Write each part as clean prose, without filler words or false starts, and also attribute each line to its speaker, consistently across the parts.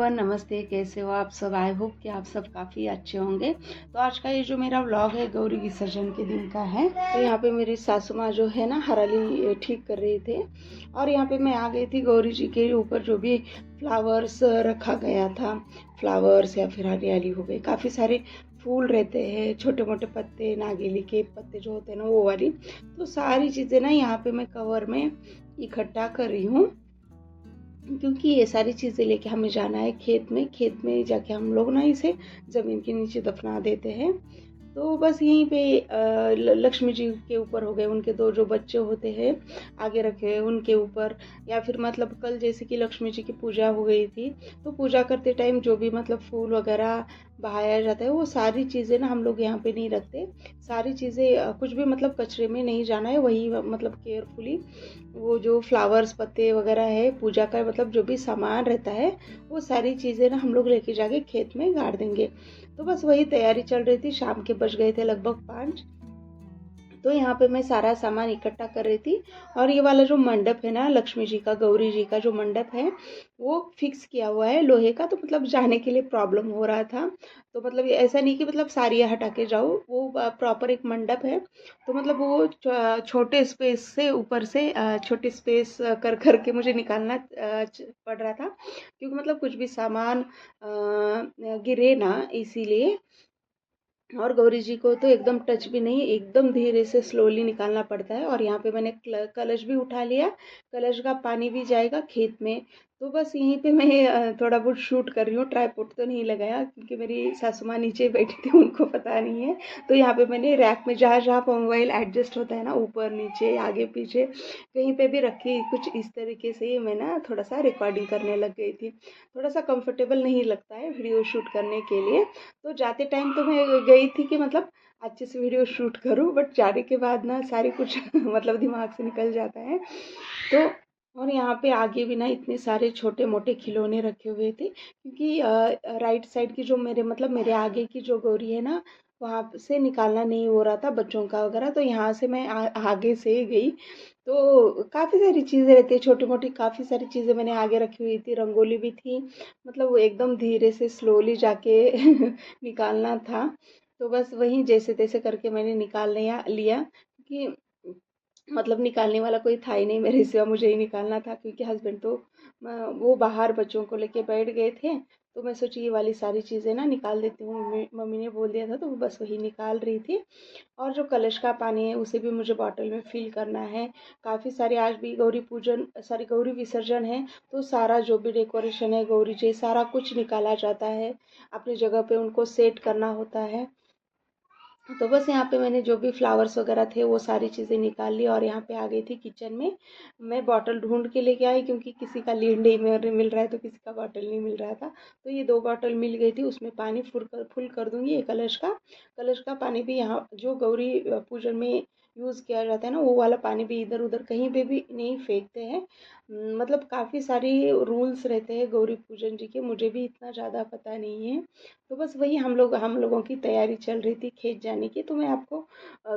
Speaker 1: Everyone, नमस्ते। कैसे हो आप सब? आई होप कि आप सब काफ़ी अच्छे होंगे। तो आज का ये जो मेरा व्लॉग है गौरी विसर्जन के दिन का है। तो यहाँ पे मेरी सासू माँ जो है ना हराली ठीक कर रहे थे और यहाँ पे मैं आ गई थी गौरी जी के ऊपर जो भी फ्लावर्स रखा गया था, फ्लावर्स या फिर हरियाली हो गई, काफ़ी सारे फूल रहते हैं, छोटे मोटे पत्ते, नागेली के पत्ते जो होते हैं ना वो वाली। तो सारी चीज़ें ना यहाँ पे मैं कवर में इकट्ठा कर रही हूँ क्योंकि ये सारी चीज़ें लेके हमें जाना है खेत में जाके हम लोग ना इसे ज़मीन के नीचे दफना देते हैं। तो बस यहीं पे लक्ष्मी जी के ऊपर हो गए, उनके दो जो बच्चे होते हैं आगे रखे उनके ऊपर, या फिर मतलब कल जैसे कि लक्ष्मी जी की पूजा हो गई थी तो पूजा करते टाइम जो भी मतलब फूल वगैरह बहाया जाता है वो सारी चीज़ें ना हम लोग यहाँ पे नहीं रखते। सारी चीज़ें कुछ भी मतलब कचरे में नहीं जाना है, वही मतलब केयरफुली वो जो फ्लावर्स पत्ते वगैरह है पूजा का मतलब जो भी सामान रहता है वो सारी चीज़ें ना हम लोग लेके जाके खेत में गाड़ देंगे। तो बस वही तैयारी चल रही थी, शाम के बज गए थे लगभग 5। तो यहाँ पे मैं सारा सामान इकट्ठा कर रही थी और ये वाला जो मंडप है ना लक्ष्मी जी का, गौरी जी का जो मंडप है वो फिक्स किया हुआ है लोहे का। तो मतलब जाने के लिए प्रॉब्लम हो रहा था। तो मतलब ये ऐसा नहीं कि मतलब सारियाँ हटा के जाओ, वो प्रॉपर एक मंडप है। तो मतलब वो छोटे स्पेस से ऊपर से छोटे स्पेस कर करके मुझे निकालना पड़ रहा था, क्योंकि मतलब कुछ भी सामान गिरे ना, इसीलिए। और गौरी जी को तो एकदम टच भी नहीं, एकदम धीरे से स्लोली निकालना पड़ता है। और यहाँ पे मैंने कलश भी उठा लिया, कलश का पानी भी जाएगा खेत में। तो बस यहीं पे मैं थोड़ा बहुत शूट कर रही हूँ। ट्राइपॉड तो नहीं लगाया क्योंकि मेरी सासू माँ नीचे बैठी थी, उनको पता नहीं है। तो यहाँ पे मैंने रैक में जहाँ जहाँ मोबाइल एडजस्ट होता है ना, ऊपर नीचे आगे पीछे कहीं पे भी रखी, कुछ इस तरीके से मैं ना थोड़ा सा रिकॉर्डिंग करने लग गई थी। थोड़ा सा कंफर्टेबल नहीं लगता है वीडियो शूट करने के लिए। तो जाते टाइम तो मैं गई थी कि मतलब अच्छे से वीडियो शूट करूँ, बट जाने के बाद ना सारी कुछ मतलब दिमाग से निकल जाता है। तो और यहाँ पे आगे भी ना इतने सारे छोटे मोटे खिलौने रखे हुए थे, क्योंकि राइट साइड की जो मेरे मतलब मेरे आगे की जो गौरी है ना वहाँ से निकालना नहीं हो रहा था बच्चों का वगैरह। तो यहाँ से मैं आगे से गई। तो काफ़ी सारी चीज़ें रहती है छोटी मोटी, काफ़ी सारी चीज़ें मैंने आगे रखी हुई थी, रंगोली भी थी। मतलब वो एकदम धीरे से स्लोली जाके निकालना था। तो बस वही जैसे तैसे करके मैंने निकाल लिया क्योंकि मतलब निकालने वाला कोई था ही नहीं मेरे सिवा, मुझे ही निकालना था। क्योंकि हस्बैंड तो वो बाहर बच्चों को लेके बैठ गए थे। तो मैं सोची ये वाली सारी चीज़ें ना निकाल देती हूँ, मम्मी मम्मी ने बोल दिया था तो वो बस वही निकाल रही थी। और जो कलश का पानी है उसे भी मुझे बॉटल में फिल करना है। काफ़ी सारे आज भी गौरी पूजन सॉरी गौरी विसर्जन है, तो सारा जो भी डेकोरेशन है गौरी जी सारा कुछ निकाला जाता है, अपनी जगह पे उनको सेट करना होता है। तो बस यहाँ पे मैंने जो भी फ्लावर्स वगैरह थे वो सारी चीज़ें निकाल ली और यहाँ पे आ गई थी किचन में। मैं बॉटल ढूंढ के लेके आई क्योंकि किसी का लीड नहीं मिल रहा है, तो किसी का बॉटल नहीं मिल रहा था। तो ये 2 बॉटल मिल गई थी, उसमें पानी फुल कर दूंगी। ये कलश का पानी भी यहाँ जो गौरी पूजन में यूज़ किया जाता है ना वो वाला पानी भी इधर उधर कहीं पे भी नहीं फेंकते हैं। मतलब काफ़ी सारी रूल्स रहते हैं गौरी पूजन जी के, मुझे भी इतना ज़्यादा पता नहीं है। तो बस वही हम लोगों की तैयारी चल रही थी खेत जाने की। तो मैं आपको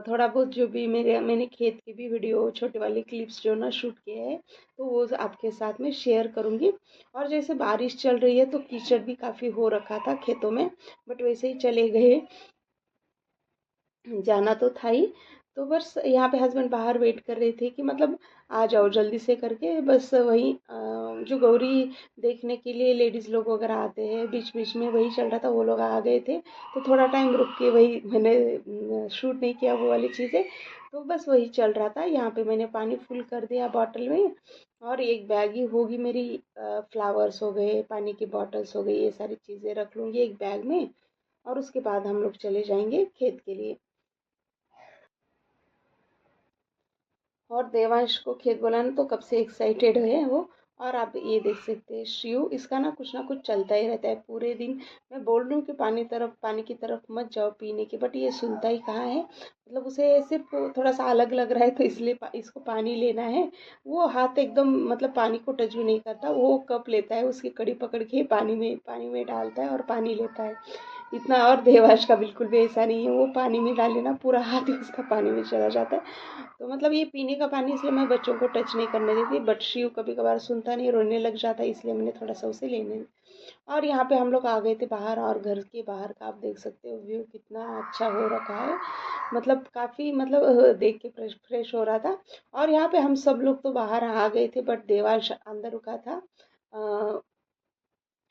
Speaker 1: थोड़ा बहुत जो भी मैंने खेत की भी वीडियो छोटे वाले क्लिप्स जो ना शूट किए हैं तो वो आपके साथ में शेयर करूँगी। और जैसे बारिश चल रही है तो कीचड़ भी काफ़ी हो रखा था खेतों में, बट वैसे ही चले गए, जाना तो था ही। तो बस यहाँ पे हस्बैंड बाहर वेट कर रहे थे कि मतलब आ जाओ जल्दी से करके। बस वही जो गौरी देखने के लिए लेडीज़ लोग वगैरह आते हैं बीच बीच में, वही चल रहा था, वो लोग आ गए थे। तो थोड़ा टाइम रुक के वही मैंने शूट नहीं किया वो वाली चीज़ें। तो बस वही चल रहा था। यहाँ पे मैंने पानी फुल कर दिया बॉटल में, और एक बैग ही होगी मेरी, फ्लावर्स हो गए, पानी की बॉटल्स हो गई, ये सारी चीज़ें रख लूँगी एक बैग में। और उसके बाद हम लोग चले जाएंगे खेत के लिए। और देवांश को खेत बोलाना तो कब से एक्साइटेड है वो। और आप ये देख सकते हैं शिव, इसका ना कुछ चलता ही रहता है पूरे दिन। मैं बोल रही हूँ कि पानी की तरफ मत जाओ पीने की, बट ये सुनता ही कहाँ है। मतलब उसे सिर्फ थोड़ा सा अलग लग रहा है तो इसलिए इसको पानी लेना है। वो हाथ एकदम मतलब पानी को टच भी नहीं करता, वो कप लेता है उसकी कड़ी पकड़ के पानी में डालता है और पानी लेता है इतना। और देवांश का बिल्कुल भी ऐसा नहीं है, वो पानी में डाले ना पूरा हाथ ही उसका पानी में चला जाता है। तो मतलब ये पीने का पानी इसलिए मैं बच्चों को टच नहीं करने देती, बट शिव कभी कभार सुनता नहीं, रोने लग जाता है, इसलिए मैंने थोड़ा सा उसे लेने और यहाँ पे हम लोग आ गए थे बाहर, और घर के बाहर का आप देख सकते हो व्यू कितना अच्छा हो रखा है। मतलब काफ़ी मतलब देख के फ्रेश फ्रेश हो रहा था। और यहाँ पे हम सब लोग तो बाहर आ गए थे, बट देवांश अंदर रुका था।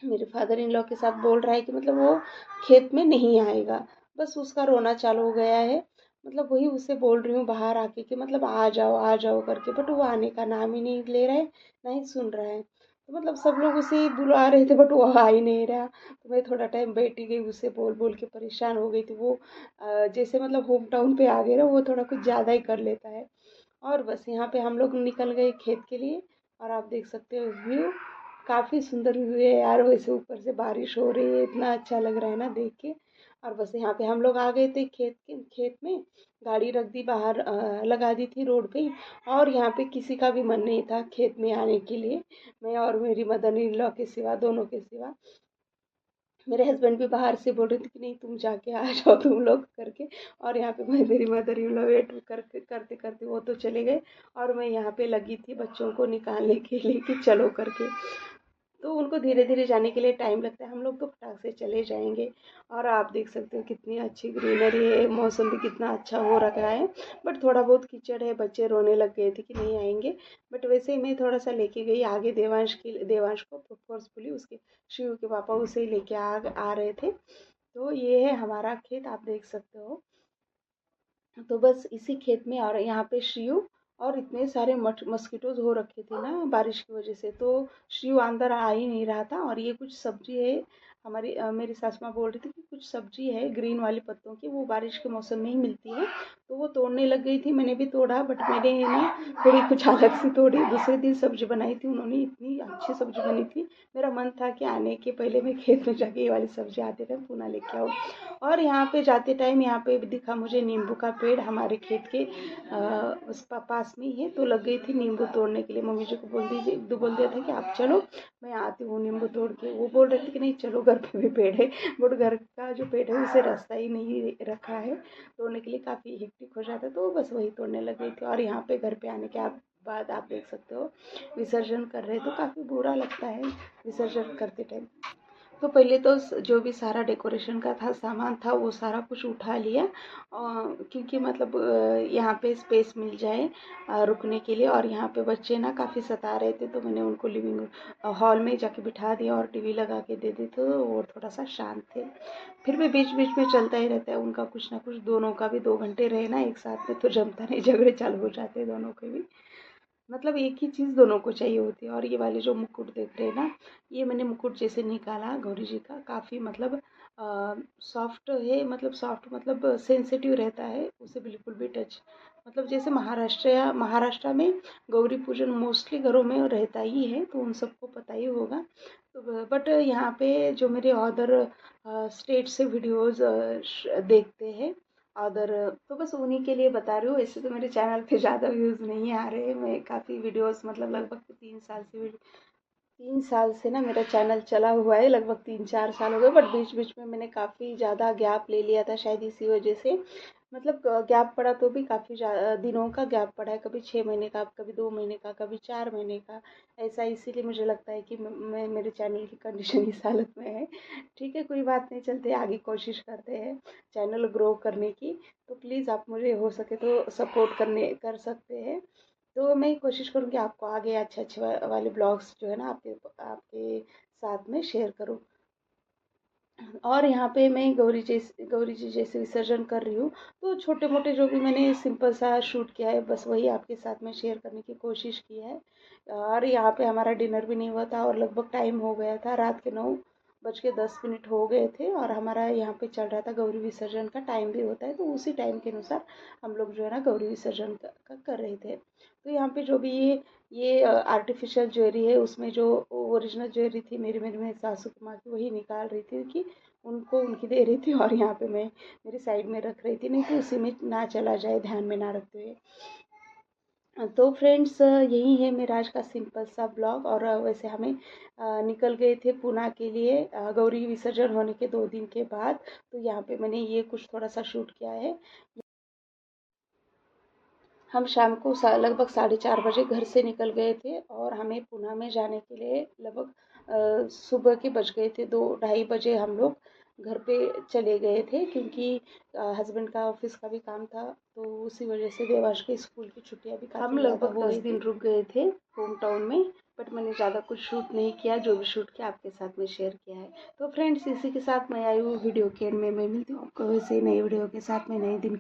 Speaker 1: मेरे फादर इन लॉ के साथ बोल रहा है कि मतलब वो खेत में नहीं आएगा, बस उसका रोना चालू हो गया है। मतलब वही उसे बोल रही हूँ बाहर आके कि मतलब आ जाओ करके, बट वो आने का नाम ही नहीं ले रहा है, ना ही सुन रहा है। तो मतलब सब लोग उसे बुला रहे थे, बट वो आ ही नहीं रहा। तो मैं थोड़ा टाइम बैठी गई, उसे बोल बोल के परेशान हो गई थी वो। जैसे मतलब होम टाउन पे आ गए ना, वो थोड़ा कुछ ज़्यादा ही कर लेता है। और बस यहाँ पे हम लोग निकल गए खेत के लिए। और आप देख सकते हो व्यू काफ़ी सुंदर व्यू है यार, वैसे ऊपर से बारिश हो रही है, इतना अच्छा लग रहा है ना देख के। और बस यहाँ पे हम लोग आ गए थे खेत में। गाड़ी रख दी बाहर, लगा दी थी रोड पे ही। और यहाँ पे किसी का भी मन नहीं था खेत में आने के लिए, मैं और मेरी मदर इन लॉ के सिवा, दोनों के सिवा। मेरे हस्बैंड भी बाहर से बोल रहे थे कि नहीं तुम जाके आ जाओ तुम लोग करके। और यहाँ पे मैं मेरी मदर इन लॉ वेट करते करते करते वो तो चले गए। और मैं यहाँ पे लगी थी बच्चों को निकालने के लिए कि चलो करके। तो उनको धीरे धीरे जाने के लिए टाइम लगता है, हम लोग तो फटाक से चले जाएंगे। और आप देख सकते हो कितनी अच्छी ग्रीनरी है, मौसम भी कितना अच्छा हो रखा है। बट थोड़ा बहुत कीचड़ है, बच्चे रोने लग गए थे कि नहीं आएंगे। बट वैसे ही मैं थोड़ा सा लेके गई आगे, देवांश को फोर्सफुली, उसके शिव के पापा उसे लेके आ रहे थे। तो ये है हमारा खेत, आप देख सकते हो। तो बस इसी खेत में, और यहाँ पे शिव, और इतने सारे मस्किटोज हो रखे थे ना बारिश की वजह से, तो शिव अंदर आ ही नहीं रहा था। और ये कुछ सब्जी है हमारी, मेरी सास माँ बोल रही थी कि कुछ सब्जी है ग्रीन वाली पत्तों की, वो बारिश के मौसम में ही मिलती है। तो वो तोड़ने लग गई थी, मैंने भी तोड़ा, बट मैंने ना थोड़ी कुछ अलग सी तोड़ी। दूसरे दिन सब्जी बनाई थी उन्होंने, इतनी अच्छी सब्जी बनी थी। मेरा मन था कि आने के पहले मैं खेत में जाके ये वाली सब्जी आते टाइम पुनः लेके आऊँ। और यहाँ पे जाते टाइम यहाँ पे भी दिखा मुझे नींबू का पेड़, हमारे खेत के उस पास में ही है। तो लग गई थी नींबू तोड़ने के लिए, मम्मी जी को बोल दिया था कि आप चलो मैं आती हूँ नींबू तोड़ के। वो बोल रहे थे कि नहीं चलो, घर पे भी पेड़ है, बट घर का जो पेड़ है उसे रास्ता ही नहीं रखा है तोड़ने के लिए, काफ़ी हेक्टिक हो जाता है। तो बस वही तोड़ने लग गई थी। और यहाँ पे घर पे आने के बाद आप देख सकते हो विसर्जन कर रहे, तो काफ़ी बुरा लगता है विसर्जन करते टाइम। तो पहले तो जो भी सारा डेकोरेशन का था सामान था वो सारा कुछ उठा लिया, क्योंकि मतलब यहाँ पे स्पेस मिल जाए रुकने के लिए। और यहाँ पे बच्चे ना काफ़ी सता रहे थे, तो मैंने उनको लिविंग हॉल में जाके बिठा दिया और टीवी लगा के दे दी, तो वो थोड़ा सा शांत थे। फिर भी बीच बीच में चलता ही रहता है उनका कुछ ना कुछ, दोनों का भी 2 घंटे रहे ना एक साथ में तो जमता नहीं, झगड़े चालू हो जाते हैं दोनों के भी। मतलब एक ही चीज़ दोनों को चाहिए होती है। और ये वाले जो मुकुट देख रहे हैं ना, ये मैंने मुकुट जैसे निकाला गौरी जी का, काफ़ी मतलब सॉफ्ट है, मतलब सॉफ्ट मतलब सेंसिटिव रहता है, उसे बिल्कुल भी टच, मतलब जैसे महाराष्ट्र में गौरी पूजन मोस्टली घरों में रहता ही है, तो उन सबको पता ही होगा। तो बट यहाँ पे जो मेरे अदर स्टेट से वीडियोज़ देखते हैं अदर, तो बस उन्हीं के लिए बता रही हूँ। ऐसे तो मेरे चैनल पे ज़्यादा व्यूज़ नहीं आ रहे, मैं काफ़ी वीडियोस मतलब लगभग 3 साल से ना मेरा चैनल चला हुआ है, लगभग 3-4 साल हो गए। बट बीच बीच में मैंने काफ़ी ज़्यादा गैप ले लिया था, शायद इसी वजह से मतलब गैप पड़ा, तो भी काफ़ी दिनों का गैप पड़ा है, कभी 6 महीने का, कभी 2 महीने का, कभी 4 महीने का, ऐसा। इसीलिए मुझे लगता है कि मेरे चैनल की कंडीशन इस हालत में है। ठीक है, कोई बात नहीं, चलते आगे, कोशिश करते हैं चैनल ग्रो करने की। तो प्लीज़ आप मुझे हो सके तो सपोर्ट कर सकते हैं। तो मैं कोशिश करूँगी आपको आगे अच्छे अच्छे वाले ब्लॉग्स जो है ना आपके आपके साथ में शेयर करूँ। और यहाँ पे मैं गौरी जी जैसे विसर्जन कर रही हूँ, तो छोटे मोटे जो भी मैंने सिंपल सा शूट किया है, बस वही आपके साथ में शेयर करने की कोशिश की है। और यहाँ पे हमारा डिनर भी नहीं हुआ था, और लगभग टाइम हो गया था, रात के 9:10 हो गए थे। और हमारा यहाँ पे चल रहा था गौरी विसर्जन का टाइम भी होता है, तो उसी टाइम के अनुसार हम लोग जो है ना गौरी विसर्जन कर रहे थे। तो यहाँ पे जो भी ये आर्टिफिशियल ज्वेलरी है, उसमें जो ओरिजिनल ज्वेलरी थी मेरी सासू माँ की, वही निकाल रही थी कि उनको उनकी दे रही थी, और यहाँ पे मैं मेरी साइड में रख रही थी, नहीं तो उसी में ना चला जाए ध्यान में ना रखते हुए। तो फ्रेंड्स यही है मेरा आज का सिंपल सा ब्लॉग। और वैसे हमें निकल गए थे पूना के लिए गौरी विसर्जन होने के 2 दिन के बाद। तो यहाँ पे मैंने ये कुछ थोड़ा सा शूट किया है। हम शाम को लगभग 4:30 बजे घर से निकल गए थे, और हमें पुणे में जाने के लिए लगभग सुबह के बज गए थे 2-2:30 बजे हम लोग घर पे चले गए थे, क्योंकि हस्बैंड का ऑफिस का भी काम था, तो उसी वजह से देवांश के स्कूल की छुट्टियां भी काफ़ी, हम लगभग 10 दिन रुक गए थे होम टाउन में। बट मैंने ज़्यादा कुछ शूट नहीं किया, जो भी शूट किया आपके साथ में शेयर किया है। तो फ्रेंड्स, इसी के साथ मैं आई हूँ वीडियो के एंड में। मैं मिलती हूँ आपको वैसे नई वीडियो के साथ में नए दिन के